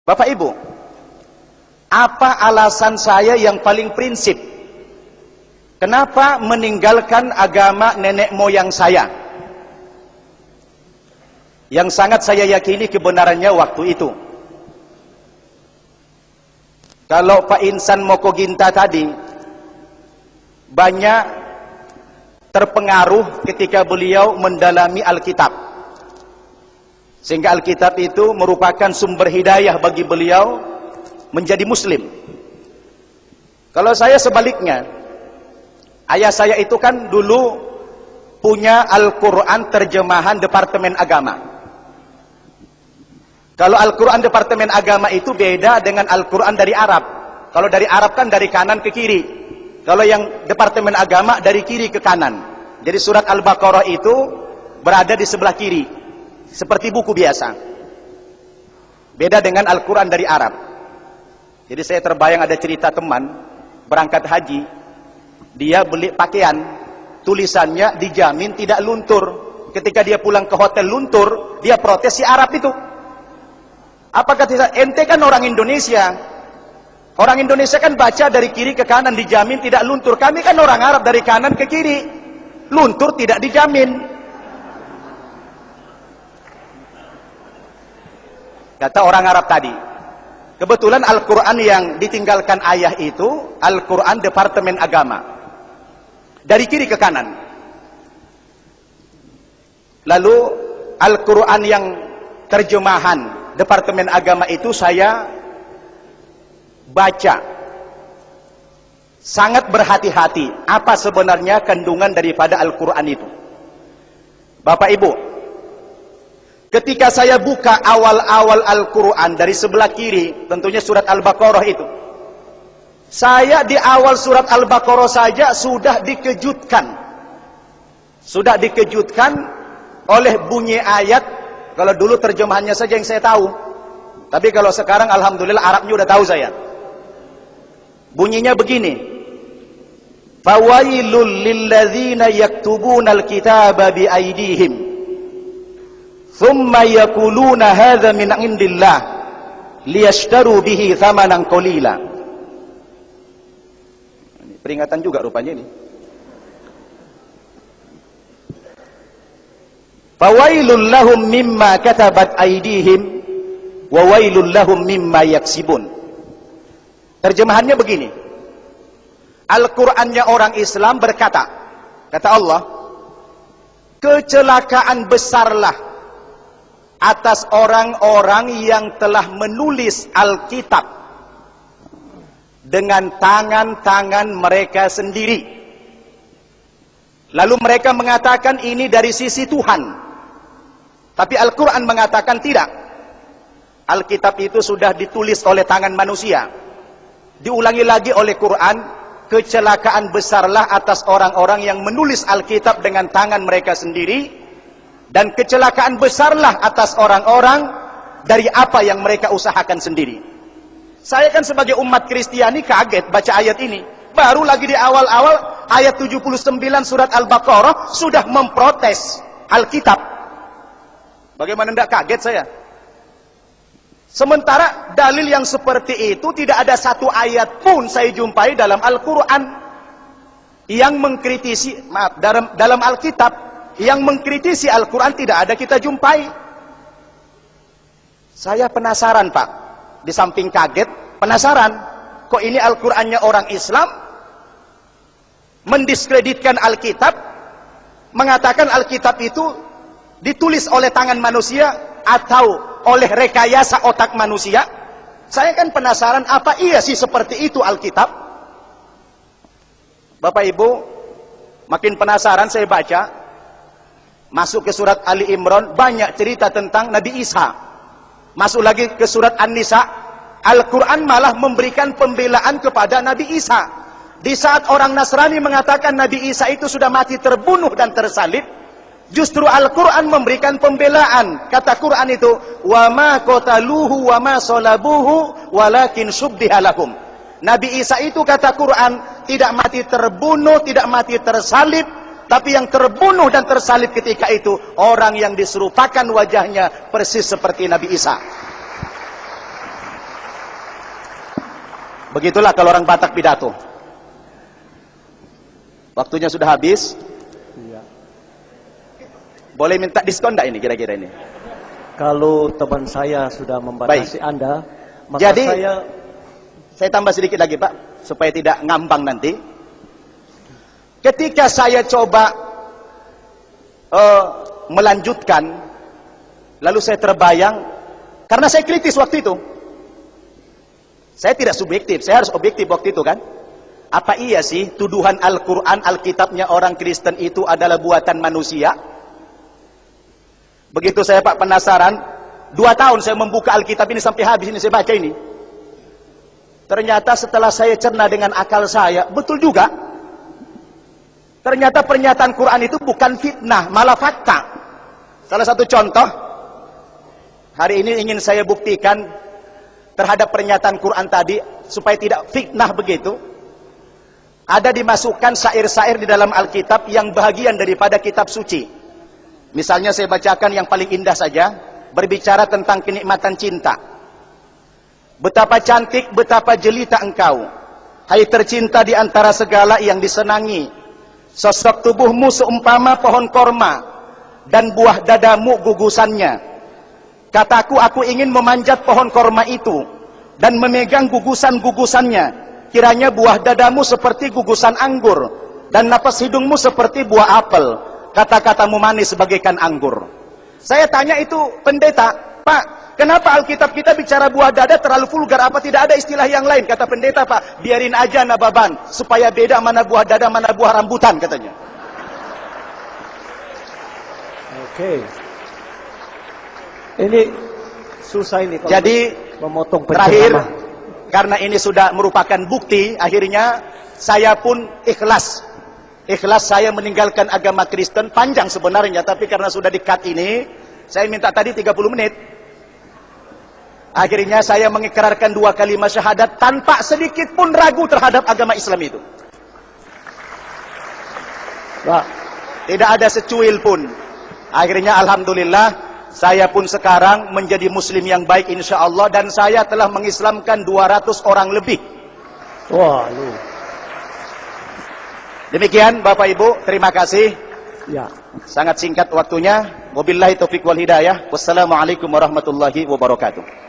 Bapak Ibu, apa alasan saya yang paling prinsip? Kenapa meninggalkan agama nenek moyang saya? Yang sangat saya yakini kebenarannya waktu itu. Kalau Pak Insan Mokoginta tadi banyak terpengaruh ketika beliau mendalami Alkitab. Sehingga Alkitab itu merupakan sumber hidayah bagi beliau menjadi muslim. Kalau saya sebaliknya, ayah saya itu kan dulu punya Al-Quran terjemahan Departemen Agama. Kalau Al-Quran Departemen Agama itu beda dengan Al-Quran dari Arab. Kalau dari Arab kan dari kanan ke kiri. Kalau yang Departemen Agama dari kiri ke kanan. Jadi surat Al-Baqarah itu berada di sebelah kiri. Seperti buku biasa. Beda dengan Al-Quran dari Arab. Jadi saya terbayang ada cerita teman berangkat haji. Dia beli pakaian, tulisannya dijamin tidak luntur. Ketika dia pulang ke hotel luntur, dia protes si Arab itu. Apa kata ente kan orang Indonesia. Orang Indonesia kan baca dari kiri ke kanan dijamin tidak luntur. Kami kan orang Arab dari kanan ke kiri. Luntur tidak dijamin. Kata orang Arab tadi. Kebetulan Al-Quran yang ditinggalkan ayah itu Al-Quran Departemen Agama. Dari kiri ke kanan. Lalu Al-Quran yang terjemahan Departemen Agama itu saya baca. Sangat berhati-hati apa sebenarnya kandungan daripada Al-Quran itu. Bapak Ibu, ketika saya buka awal-awal Al-Quran dari sebelah kiri, tentunya surat Al-Baqarah itu. Saya di awal surat Al-Baqarah saja sudah dikejutkan. Sudah dikejutkan oleh bunyi ayat. Kalau dulu terjemahannya saja yang saya tahu. Tapi kalau sekarang alhamdulillah Arabnya udah tahu saya. Bunyinya begini. Fawailul lilladzina yaktubunal kitaba biaydihim. Thumma yakuluna hadza min indillah liyashtaru bihi thamanan qalila. Ini peringatan juga rupanya ini. Fawailul lahum mimma katabat aydihim wa wailul lahum mimma yaksibun. Terjemahannya begini. Al-Qur'annya orang Islam berkata, kata Allah, kecelakaan besarlah atas orang-orang yang telah menulis Alkitab dengan tangan-tangan mereka sendiri. Lalu mereka mengatakan ini dari sisi Tuhan. Tapi Al-Quran mengatakan tidak. Alkitab itu sudah ditulis oleh tangan manusia. Diulangi lagi oleh Quran, kecelakaan besarlah atas orang-orang yang menulis Alkitab dengan tangan mereka sendiri. Dan kecelakaan besarlah atas orang-orang dari apa yang mereka usahakan sendiri. Saya kan sebagai umat Kristiani kaget baca ayat ini. Baru lagi di awal-awal ayat 79 surat Al-Baqarah sudah memprotes Alkitab. Bagaimana tidak kaget saya? Sementara dalil yang seperti itu tidak ada satu ayat pun saya jumpai dalam Al-Quran yang mengkritisi, dalam Alkitab yang mengkritisi Al-Quran tidak ada kita jumpai. Saya penasaran Pak, di samping kaget, penasaran, kok ini Al-Qurannya orang Islam mendiskreditkan Alkitab, mengatakan Alkitab itu ditulis oleh tangan manusia atau oleh rekayasa otak manusia. Saya kan penasaran apa iya sih seperti itu Alkitab. Bapak Ibu, makin penasaran saya baca. Masuk ke surat Ali Imran, banyak cerita tentang Nabi Isa. Masuk lagi ke surat An-Nisa, Al-Quran malah memberikan pembelaan kepada Nabi Isa. Di saat orang Nasrani mengatakan Nabi Isa itu sudah mati terbunuh dan tersalib, justru Al-Quran memberikan pembelaan. Kata Quran itu, wa ma qataluhu wa ma salabuhu walakin syubbiha lahum. Nabi Isa itu kata Quran tidak mati terbunuh, tidak mati tersalib, tapi yang terbunuh dan tersalib ketika itu orang yang diserupakan wajahnya persis seperti Nabi Isa. Begitulah kalau orang Batak pidato. Waktunya sudah habis. Iya. Boleh minta diskon enggak ini kira-kira ini? Kalau teman saya sudah membatasi Anda, maka Jadi, saya tambah sedikit lagi Pak, supaya tidak ngambang nanti. Ketika saya coba melanjutkan, lalu saya terbayang, karena saya kritis waktu itu. Saya tidak subjektif, saya harus objektif waktu itu kan. Apa iya sih tuduhan Al-Quran, Alkitabnya orang Kristen itu adalah buatan manusia? Begitu saya Pak penasaran, 2 tahun saya membuka Alkitab ini sampai habis ini saya baca ini. Ternyata setelah saya cerna dengan akal saya, betul juga. Ternyata pernyataan Quran itu bukan fitnah, malah fakta. Salah satu contoh, hari ini ingin saya buktikan terhadap pernyataan Quran tadi, supaya tidak fitnah begitu. Ada dimasukkan syair-syair di dalam Alkitab yang bahagian daripada kitab suci. Misalnya saya bacakan yang paling indah saja, berbicara tentang kenikmatan cinta. Betapa cantik, betapa jelita engkau, hai tercinta di antara segala yang disenangi. Sosok tubuhmu seumpama pohon korma, dan buah dadamu gugusannya. Kataku, aku ingin memanjat pohon korma itu, dan memegang gugusan-gugusannya. Kiranya buah dadamu seperti gugusan anggur, dan napas hidungmu seperti buah apel. Kata-katamu manis bagaikan anggur. Saya tanya itu pendeta, Pak, kenapa Alkitab kita bicara buah dada terlalu vulgar? Apa tidak ada istilah yang lain? Kata pendeta, Pak, biarin aja nababan, supaya beda mana buah dada, mana buah rambutan, katanya. Oke. Ini susah ini kalau jadi memotong terakhir, penceramah. karena ini sudah merupakan bukti, akhirnya saya pun ikhlas saya meninggalkan agama Kristen. Panjang sebenarnya, tapi karena sudah di-cut ini, saya minta tadi 30 menit. Akhirnya saya mengikrarkan 2 kalimat syahadat tanpa sedikit pun ragu terhadap agama Islam itu. Pak, tidak ada secuil pun. Akhirnya alhamdulillah, saya pun sekarang menjadi muslim yang baik insya Allah, dan saya telah mengislamkan 200 orang lebih. wah lu. Demikian Bapak Ibu, terima kasih. Ya. Sangat singkat waktunya. Wabillahi taufiq wal hidayah. Wassalamualaikum warahmatullahi wabarakatuh.